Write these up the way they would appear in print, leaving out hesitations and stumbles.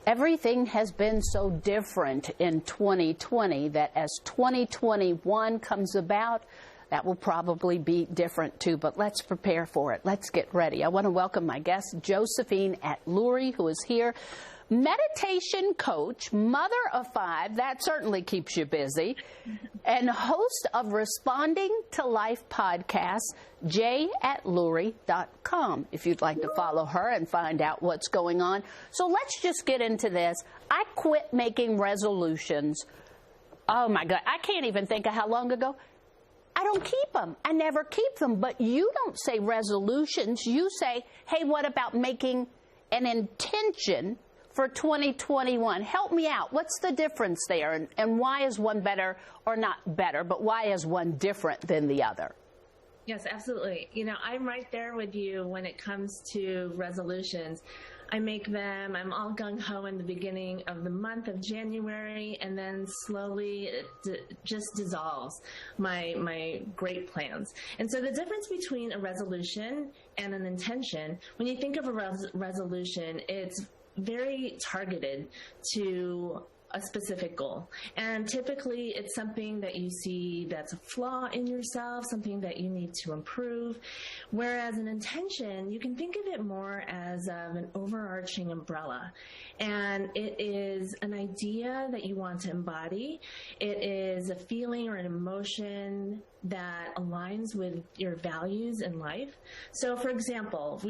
Everything has been so different in 2020 that as 2021 comes about, that will probably be different too, but let's prepare for it. Let's get ready. I want to welcome my guest, Josephine Atluri, who is here. Meditation coach, mother of 5, that certainly keeps you busy, and host of Responding to Life podcast, jatluri.com, if you'd like to follow her and find out what's going on. So let's just get into this. I quit making resolutions. Oh, my God. I can't even think of how long ago. I don't keep them. I never keep them. But you don't say resolutions. You say, hey, what about making an intention for 2021? Help me out. What's the difference there? And why is one better, or not better, but why is one different than the other? Yes, absolutely. You know, I'm right there with you when it comes to resolutions. I make them, I'm all gung-ho in the beginning of the month of January, and then slowly it just dissolves my great plans. And so the difference between a resolution and an intention, when you think of a resolution, it's very targeted to a specific goal. And typically it's something that you see that's a flaw in yourself, something that you need to improve. Whereas an intention, you can think of it more as an overarching umbrella. And it is an idea that you want to embody. It is a feeling or an emotion that aligns with your values in life. So for example,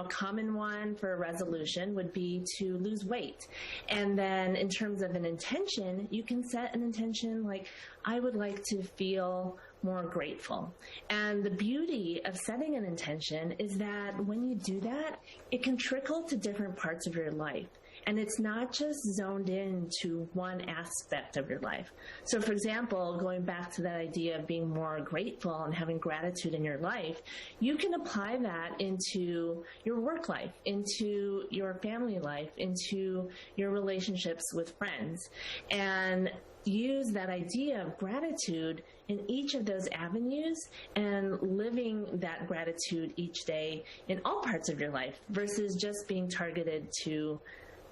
common one for a resolution would be to lose weight. And then in terms of an intention, you can set an intention like, I would like to feel more grateful. And the beauty of setting an intention is that when you do that, it can trickle to different parts of your life. And it's not just zoned in to one aspect of your life. So for example, going back to that idea of being more grateful and having gratitude in your life, you can apply that into your work life, into your family life, into your relationships with friends, and use that idea of gratitude in each of those avenues and living that gratitude each day in all parts of your life versus just being targeted to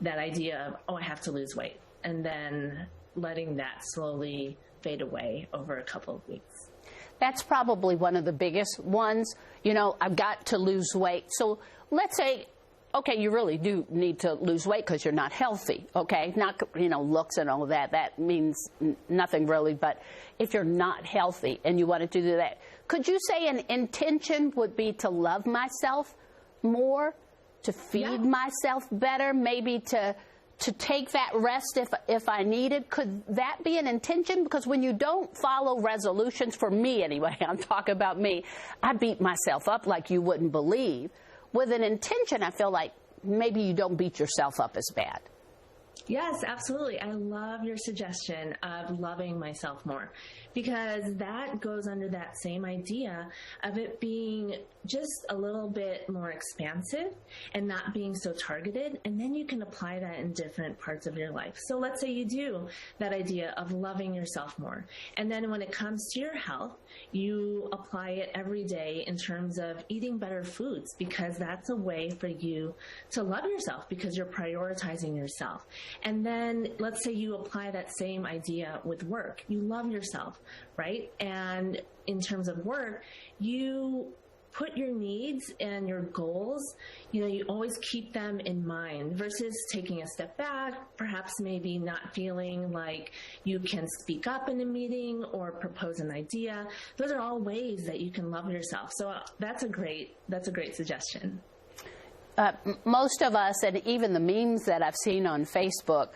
that idea of, oh, I have to lose weight, and then letting that slowly fade away over a couple of weeks. That's probably one of the biggest ones. You know, I've got to lose weight. So let's say, okay, you really do need to lose weight because you're not healthy, okay? Not, looks and all that. That means nothing really. But if you're not healthy and you wanted to do that, could you say an intention would be to love myself more, to feed myself better, maybe to take that rest if I needed? Could that be an intention? Because when you don't follow resolutions, for me anyway, I'm talking about me, I beat myself up like you wouldn't believe. With an intention, I feel like maybe you don't beat yourself up as bad. Yes, absolutely. I love your suggestion of loving myself more, because that goes under that same idea of it being just a little bit more expansive and not being so targeted. And then you can apply that in different parts of your life. So let's say you do that idea of loving yourself more. And then when it comes to your health, you apply it every day in terms of eating better foods, because that's a way for you to love yourself because you're prioritizing yourself. And then let's say you apply that same idea with work. You love yourself, right? And in terms of work, you put your needs and your goals, you always keep them in mind versus taking a step back, perhaps maybe not feeling like you can speak up in a meeting or propose an idea. Those are all ways that you can love yourself. So that's a great suggestion. Most of us, and even the memes that I've seen on Facebook,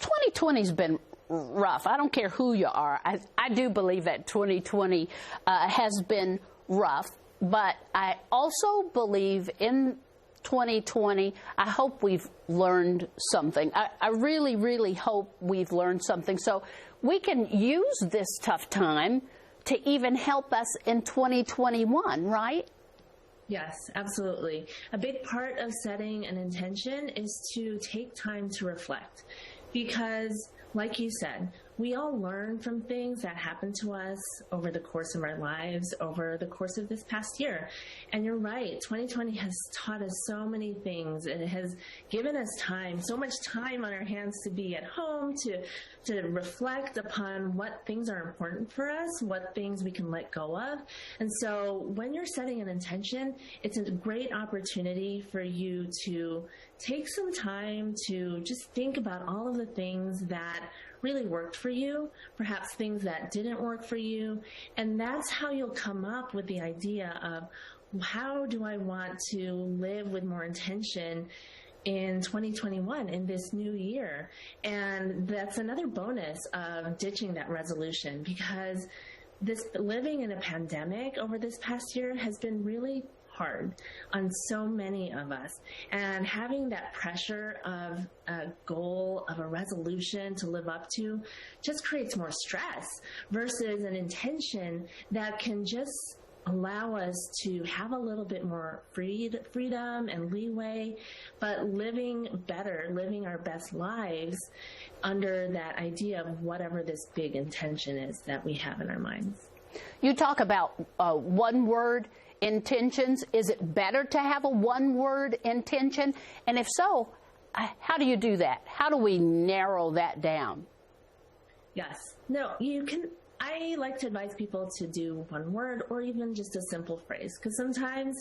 2020's been rough. I don't care who you are. I do believe that 2020 has been rough, but I also believe in 2020, I hope we've learned something. I really, really hope we've learned something so we can use this tough time to even help us in 2021, right? Yes, absolutely. A big part of setting an intention is to take time to reflect, because like you said, we all learn from things that happen to us over the course of our lives, over the course of this past year. And you're right, 2020 has taught us so many things. It has given us time, so much time on our hands to be at home, to reflect upon what things are important for us, what things we can let go of. And so when you're setting an intention, it's a great opportunity for you to take some time to just think about all of the things that really worked for you, perhaps things that didn't work for you. And that's how you'll come up with the idea of, how do I want to live with more intention in 2021, in this new year? And that's another bonus of ditching that resolution, because this living in a pandemic over this past year has been really hard on so many of us. And having that pressure of a goal, of a resolution to live up to, just creates more stress versus an intention that can just allow us to have a little bit more freedom and leeway, but living better, living our best lives under that idea of whatever this big intention is that we have in our minds. You talk about one-word intentions. Is it better to have a one-word intention? And if so, how do you do that? How do we narrow that down? Yes. No, you can. I like to advise people to do one word or even just a simple phrase, because sometimes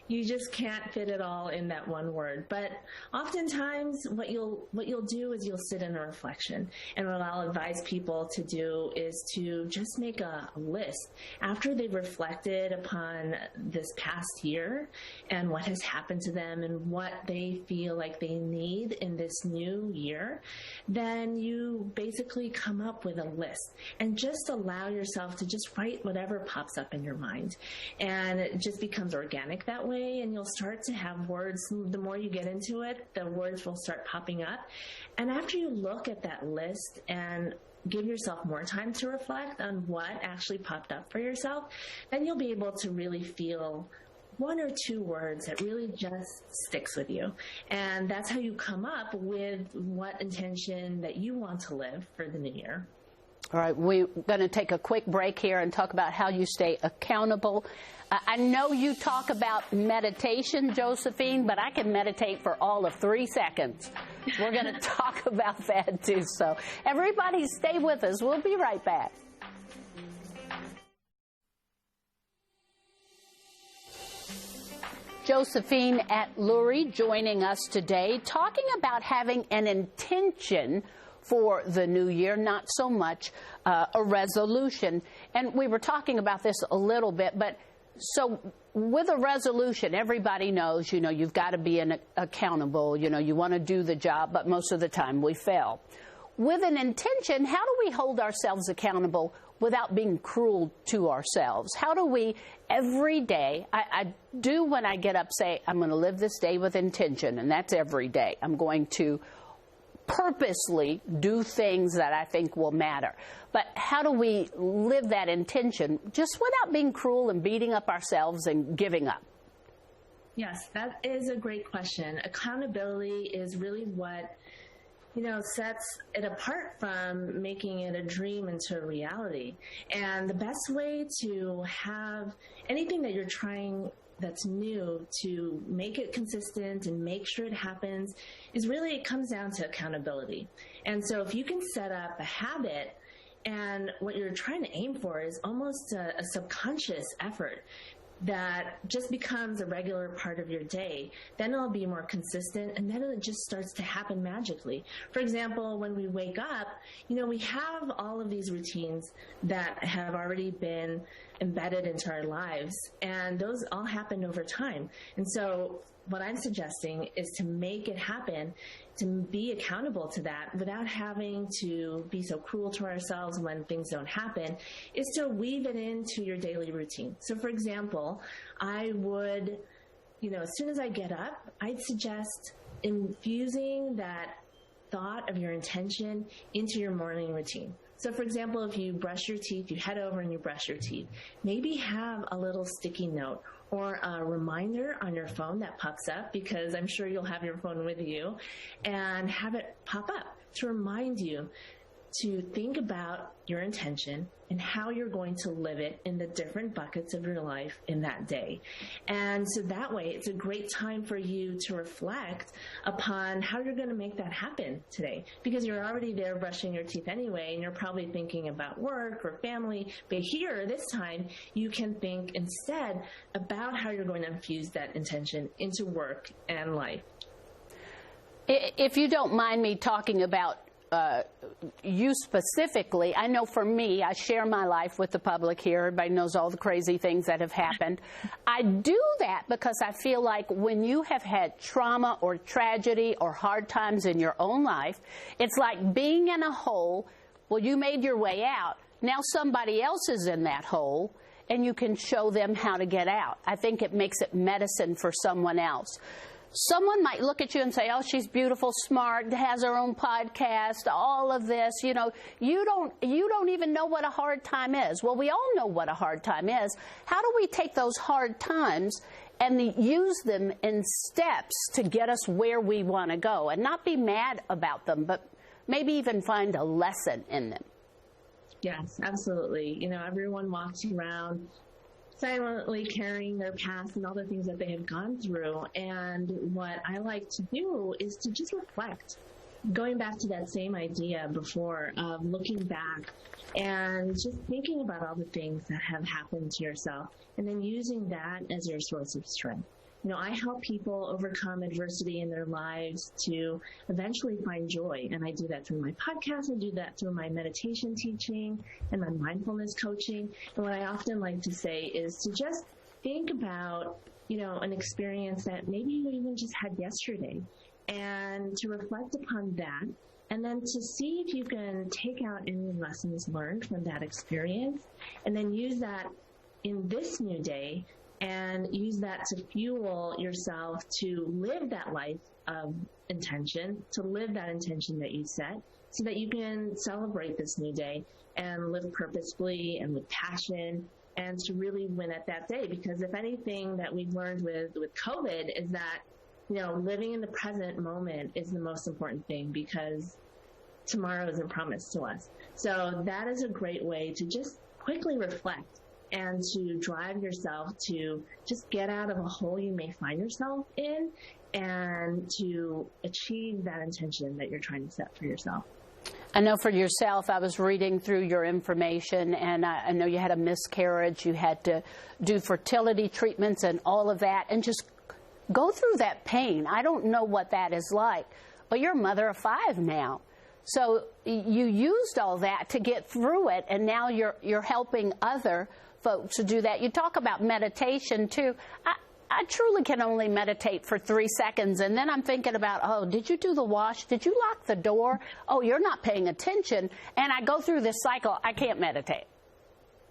you just can't fit it all in that one word. But oftentimes what you'll do is you'll sit in a reflection. And what I'll advise people to do is to just make a list after they've reflected upon this past year and what has happened to them and what they feel like they need in this new year. Then you basically come up with a list and just allow yourself to just write whatever pops up in your mind. And it just becomes organic that way. And you'll start to have words. The more you get into it, the words will start popping up. And after you look at that list and give yourself more time to reflect on what actually popped up for yourself, then you'll be able to really feel one or two words that really just sticks with you. And that's how you come up with what intention that you want to live for the new year. All right, we're going to take a quick break here and talk about how you stay accountable. I know you talk about meditation, Josephine, but I can meditate for all of 3 seconds. We're going to talk about that, too. So everybody stay with us. We'll be right back. Josephine Atluri joining us today, talking about having an intention for the new year, not so much a resolution. And we were talking about this a little bit, but so with a resolution, everybody knows, you've got to be accountable, you want to do the job, but most of the time we fail. With an intention, how do we hold ourselves accountable without being cruel to ourselves? How do we, every day, I do when I get up, say, I'm going to live this day with intention, and that's every day. I'm going to purposely do things that I think will matter. But how do we live that intention just without being cruel and beating up ourselves and giving up? Yes, that is a great question. Accountability is really what, sets it apart from making it a dream into a reality. And the best way to have anything that you're trying that's new, to make it consistent and make sure it happens, is really, it comes down to accountability. And so if you can set up a habit, and what you're trying to aim for is almost a subconscious effort that just becomes a regular part of your day, then it'll be more consistent, and then it just starts to happen magically. For example, when we wake up, we have all of these routines that have already been embedded into our lives, and those all happen over time. And so what I'm suggesting is to make it happen, to be accountable to that without having to be so cruel to ourselves when things don't happen, is to weave it into your daily routine. So for example, I would, as soon as I get up, I'd suggest infusing that thought of your intention into your morning routine. So for example, if you brush your teeth, you head over and you brush your teeth, maybe have a little sticky note or a reminder on your phone that pops up, because I'm sure you'll have your phone with you, and have it pop up to remind you, to think about your intention and how you're going to live it in the different buckets of your life in that day. And so that way, it's a great time for you to reflect upon how you're going to make that happen today, because you're already there brushing your teeth anyway, and you're probably thinking about work or family. But here, this time, you can think instead about how you're going to infuse that intention into work and life. If you don't mind me talking about you specifically, I know for me, I share my life with the public here. Everybody knows all the crazy things that have happened. I do that because I feel like when you have had trauma or tragedy or hard times in your own life, it's like being in a hole. Well, you made your way out. Now somebody else is in that hole, and you can show them how to get out. I think it makes it medicine for someone else. Someone might look at you and say, oh, she's beautiful, smart, has her own podcast, all of this. You know, you don't even know what a hard time is. Well, we all know what a hard time is. How do we take those hard times and use them in steps to get us where we want to go, and not be mad about them, but maybe even find a lesson in them? Yes, absolutely. You know, everyone walks around silently carrying their past and all the things that they have gone through. And what I like to do is to just reflect, going back to that same idea before of looking back and just thinking about all the things that have happened to yourself, and then using that as your source of strength. You know, I help people overcome adversity in their lives to eventually find joy. And I do that through my podcast. I do that through my meditation teaching and my mindfulness coaching. And what I often like to say is to just think about, you know, an experience that maybe you even just had yesterday, and to reflect upon that, and then to see if you can take out any lessons learned from that experience, and then use that in this new day, and use that to fuel yourself to live that life of intention, to live that intention that you set, so that you can celebrate this new day and live purposefully and with passion, and to really win at that day. Because if anything that we've learned with COVID is that, you know, living in the present moment is the most important thing, because tomorrow isn't promised to us. So that is a great way to just quickly reflect and to drive yourself to just get out of a hole you may find yourself in, and to achieve that intention that you're trying to set for yourself. I know for yourself, I was reading through your information, and I know you had a miscarriage. You had to do fertility treatments and all of that, and just go through that pain. I don't know what that is like, but you're a mother of 5 now. So you used all that to get through it, and now you're helping other folks to do that. You talk about meditation too. I truly can only meditate for 3 seconds, and then I'm thinking about, oh, did you do the wash? Did you lock the door? Oh, you're not paying attention. And I go through this cycle. I can't meditate.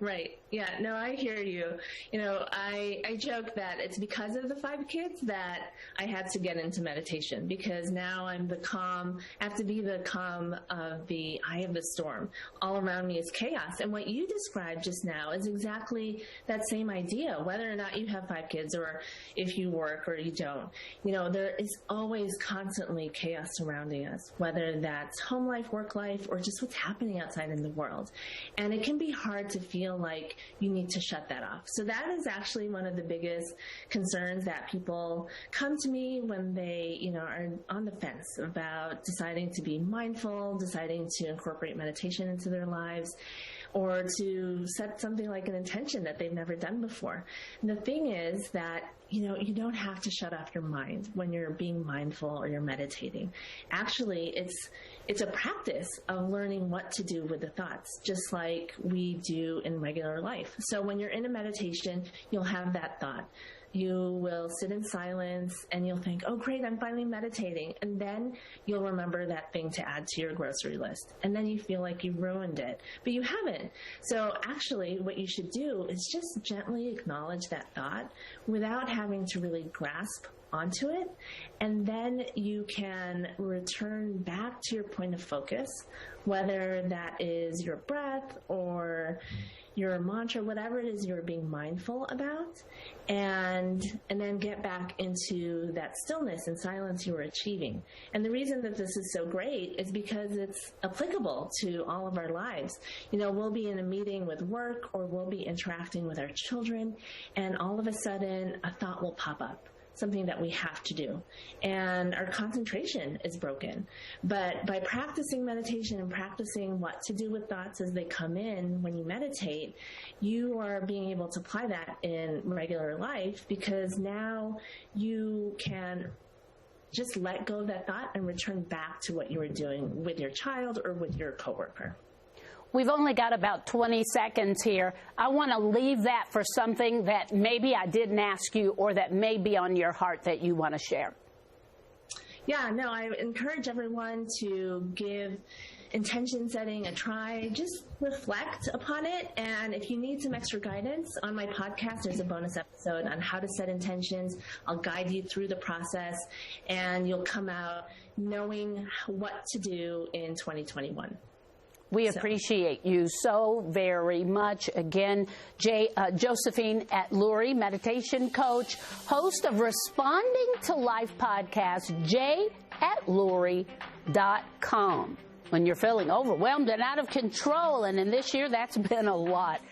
Right. Yeah. No, I hear you. You know, I joke that it's because of the 5 kids that I had to get into meditation, because now I'm the calm, I have to be the calm of the eye of the storm. All around me is chaos. And what you described just now is exactly that same idea, whether or not you have 5 kids or if you work or you don't. You know, there is always constantly chaos surrounding us, whether that's home life, work life, or just what's happening outside in the world. And it can be hard to feel like you need to shut that off. So that is actually one of the biggest concerns that people come to me when they, you know, are on the fence about deciding to be mindful, deciding to incorporate meditation into their lives, or to set something like an intention that they've never done before. And the thing is that, you know, you don't have to shut off your mind when you're being mindful or you're meditating. Actually, it's a practice of learning what to do with the thoughts, just like we do in regular life. So when you're in a meditation, you'll have that thought. You will sit in silence and you'll think, oh, great, I'm finally meditating. And then you'll remember that thing to add to your grocery list. And then you feel like you ruined it, but you haven't. So actually what you should do is just gently acknowledge that thought without having to really grasp onto it. And then you can return back to your point of focus, whether that is your breath or your mantra, whatever it is you're being mindful about, and then get back into that stillness and silence you were achieving. And the reason that this is so great is because it's applicable to all of our lives. We'll be in a meeting with work, or we'll be interacting with our children, and all of a sudden a thought will pop up, something that we have to do, and our concentration is broken. But by practicing meditation and practicing what to do with thoughts as they come in when you meditate, you are being able to apply that in regular life, because now you can just let go of that thought and return back to what you were doing with your child or with your coworker. We've only got about 20 seconds here. I want to leave that for something that maybe I didn't ask you, or that may be on your heart that you want to share. Yeah, no, I encourage everyone to give intention setting a try. Just reflect upon it. And if you need some extra guidance, on my podcast, there's a bonus episode on how to set intentions. I'll guide you through the process, and you'll come out knowing what to do in 2021. We appreciate you so very much. Again, Josephine Atluri, meditation coach, host of Responding to Life podcast, jatluri.com. When you're feeling overwhelmed and out of control, and in this year, that's been a lot.